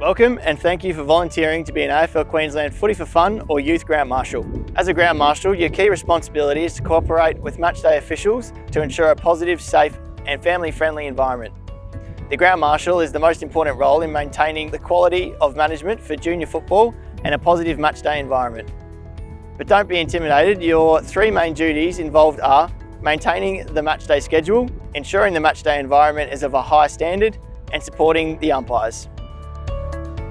Welcome and thank you for volunteering to be an AFL Queensland Footy for Fun or Youth Ground Marshal. As a Ground Marshal, your key responsibility is to cooperate with matchday officials to ensure a positive, safe and family-friendly environment. The Ground Marshal is the most important role in maintaining the quality of management for junior football and a positive matchday environment. But don't be intimidated, your three main duties involved are maintaining the matchday schedule, ensuring the matchday environment is of a high standard and supporting the umpires.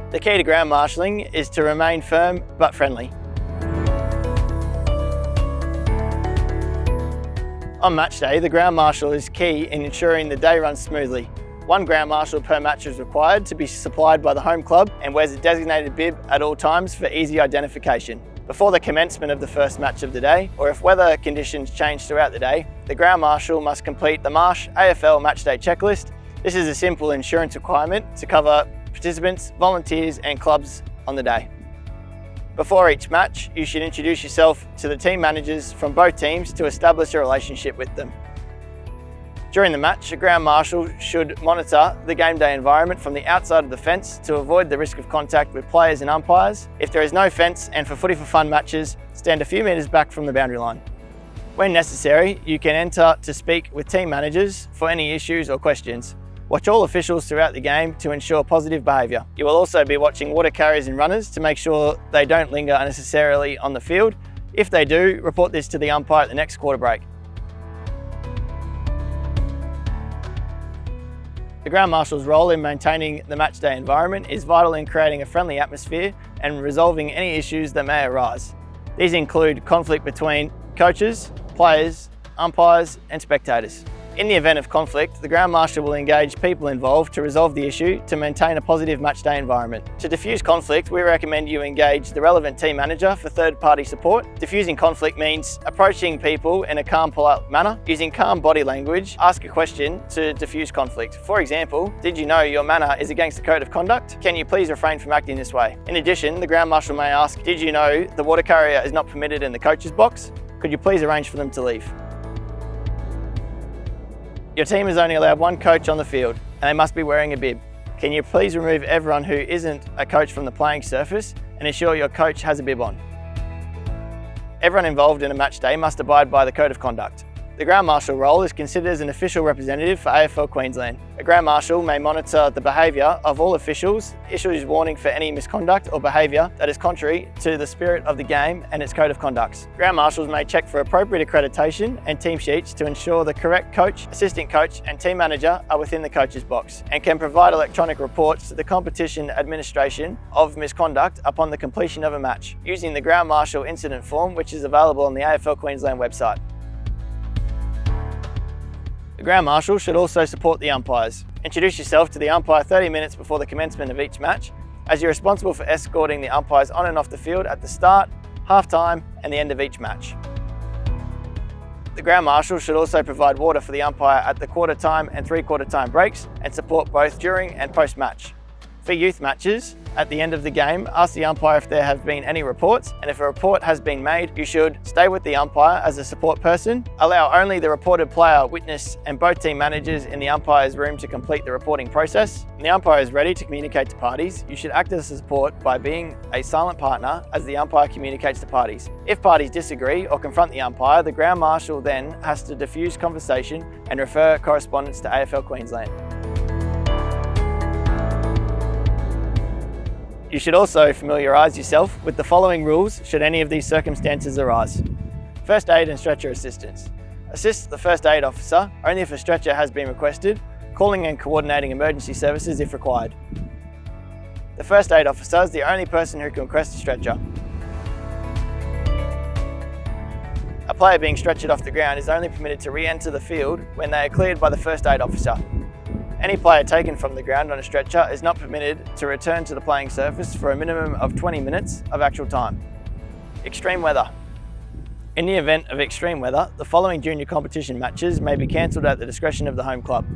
The key to ground marshalling is to remain firm but friendly. On match day, the ground marshal is key in ensuring the day runs smoothly. One ground marshal per match is required to be supplied by the home club and wears a designated bib at all times for easy identification. Before the commencement of the first match of the day, or if weather conditions change throughout the day, the ground marshal must complete the Marsh AFL Matchday Checklist. This is a simple insurance requirement to cover participants, volunteers and clubs on the day. Before each match, you should introduce yourself to the team managers from both teams to establish a relationship with them. During the match, a ground marshal should monitor the game day environment from the outside of the fence to avoid the risk of contact with players and umpires. If there is no fence and for Footy for Fun matches, stand a few metres back from the boundary line. When necessary, you can enter to speak with team managers for any issues or questions. Watch all officials throughout the game to ensure positive behaviour. You will also be watching water carriers and runners to make sure they don't linger unnecessarily on the field. If they do, report this to the umpire at the next quarter break. The ground marshal's role in maintaining the matchday environment is vital in creating a friendly atmosphere and resolving any issues that may arise. These include conflict between coaches, players, umpires and spectators. In the event of conflict, the ground marshal will engage people involved to resolve the issue to maintain a positive matchday environment. To diffuse conflict, we recommend you engage the relevant team manager for third-party support. Diffusing conflict means approaching people in a calm, polite manner. Using calm body language, ask a question to diffuse conflict. For example, did you know your manner is against the code of conduct? Can you please refrain from acting this way? In addition, the ground marshal may ask, did you know the water carrier is not permitted in the coach's box? Could you please arrange for them to leave? Your team is only allowed one coach on the field and they must be wearing a bib. Can you please remove everyone who isn't a coach from the playing surface and ensure your coach has a bib on? Everyone involved in a match day must abide by the code of conduct. The ground marshal role is considered as an official representative for AFL Queensland. A ground marshal may monitor the behaviour of all officials, issues warning for any misconduct or behaviour that is contrary to the spirit of the game and its code of conduct. Ground marshals may check for appropriate accreditation and team sheets to ensure the correct coach, assistant coach and team manager are within the coach's box and can provide electronic reports to the competition administration of misconduct upon the completion of a match using the ground marshal incident form, which is available on the AFL Queensland website. The ground marshal should also support the umpires. Introduce yourself to the umpire 30 minutes before the commencement of each match, as you're responsible for escorting the umpires on and off the field at the start, half-time and the end of each match. The ground marshal should also provide water for the umpire at the quarter-time and three-quarter-time breaks and support both during and post-match. For youth matches, at the end of the game, ask the umpire if there have been any reports, and if a report has been made, you should stay with the umpire as a support person, allow only the reported player, witness and both team managers in the umpire's room to complete the reporting process. When the umpire is ready to communicate to parties, you should act as a support by being a silent partner as the umpire communicates to parties. If parties disagree or confront the umpire, the ground marshal then has to diffuse conversation and refer correspondence to AFL Queensland. You should also familiarise yourself with the following rules should any of these circumstances arise. First aid and stretcher assistance. Assist the first aid officer only if a stretcher has been requested, calling and coordinating emergency services if required. The first aid officer is the only person who can request a stretcher. A player being stretchered off the ground is only permitted to re-enter the field when they are cleared by the first aid officer. Any player taken from the ground on a stretcher is not permitted to return to the playing surface for a minimum of 20 minutes of actual time. Extreme weather. In the event of extreme weather, the following junior competition matches may be cancelled at the discretion of the home club.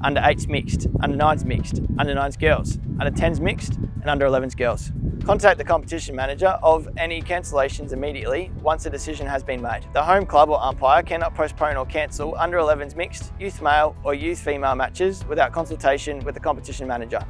Under 8s mixed, under 9s mixed, under 9s girls, under 10s mixed and under 11s girls. Contact the competition manager of any cancellations immediately once a decision has been made. The home club or umpire cannot postpone or cancel under 11s mixed, youth male or youth female matches without consultation with the competition manager.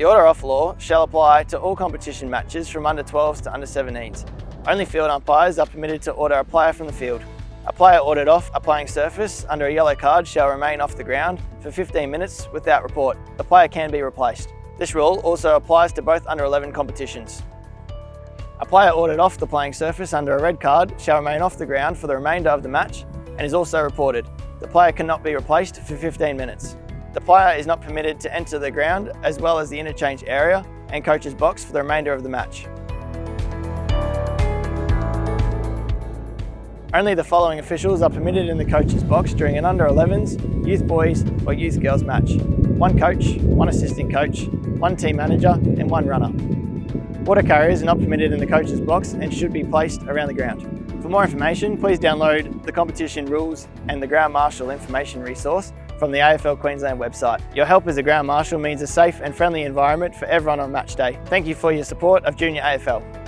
The order-off law shall apply to all competition matches from under 12s to under 17s. Only field umpires are permitted to order a player from the field. A player ordered off a playing surface under a yellow card shall remain off the ground for 15 minutes without report. The player can be replaced. This rule also applies to both under 11 competitions. A player ordered off the playing surface under a red card shall remain off the ground for the remainder of the match and is also reported. The player cannot be replaced for 15 minutes. The player is not permitted to enter the ground as well as the interchange area and coach's box for the remainder of the match. Only the following officials are permitted in the coach's box during an under 11s, youth boys or youth girls match. 1 coach, 1 assistant coach, 1 team manager and 1 runner. Water carriers are not permitted in the coach's box and should be placed around the ground. For more information, please download the competition rules and the Ground Marshal information resource from the AFL Queensland website. Your help as a Ground Marshal means a safe and friendly environment for everyone on match day. Thank you for your support of Junior AFL.